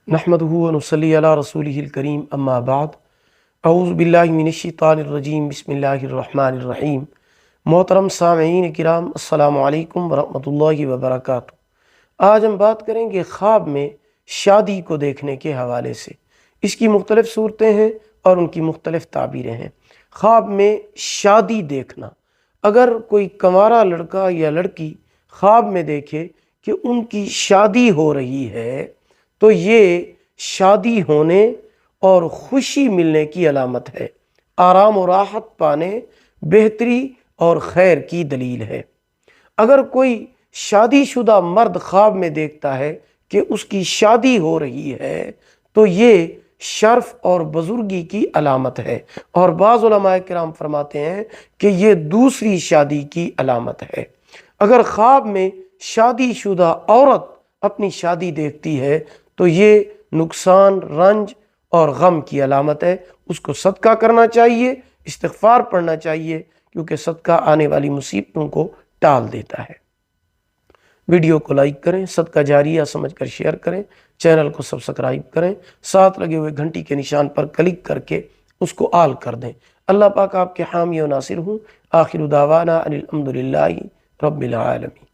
نحمدہ و نصلی علی رسولہ الکریم اما بعد اعوذ باللہ من الشیطان الرجیم بسم اللہ الرحمن الرحیم۔ محترم سامعین کرام، السلام علیکم ورحمۃ اللہ وبرکاتہ۔ آج ہم بات کریں گے خواب میں شادی کو دیکھنے کے حوالے سے۔ اس کی مختلف صورتیں ہیں اور ان کی مختلف تعبیریں ہیں۔ خواب میں شادی دیکھنا، اگر کوئی کنوارا لڑکا یا لڑکی خواب میں دیکھے کہ ان کی شادی ہو رہی ہے تو یہ شادی ہونے اور خوشی ملنے کی علامت ہے، آرام و راحت پانے، بہتری اور خیر کی دلیل ہے۔ اگر کوئی شادی شدہ مرد خواب میں دیکھتا ہے کہ اس کی شادی ہو رہی ہے تو یہ شرف اور بزرگی کی علامت ہے، اور بعض علماء کرام فرماتے ہیں کہ یہ دوسری شادی کی علامت ہے۔ اگر خواب میں شادی شدہ عورت اپنی شادی دیکھتی ہے تو یہ نقصان، رنج اور غم کی علامت ہے۔ اس کو صدقہ کرنا چاہیے، استغفار پڑھنا چاہیے، کیونکہ صدقہ آنے والی مصیبتوں کو ٹال دیتا ہے۔ ویڈیو کو لائک کریں، صدقہ جاریہ سمجھ کر شیئر کریں، چینل کو سبسکرائب کریں، ساتھ لگے ہوئے گھنٹی کے نشان پر کلک کر کے اس کو آل کر دیں۔ اللہ پاک آپ کے حامی و ناصر ہوں۔ آخر دعوانا ان الحمدللہ رب العالمین۔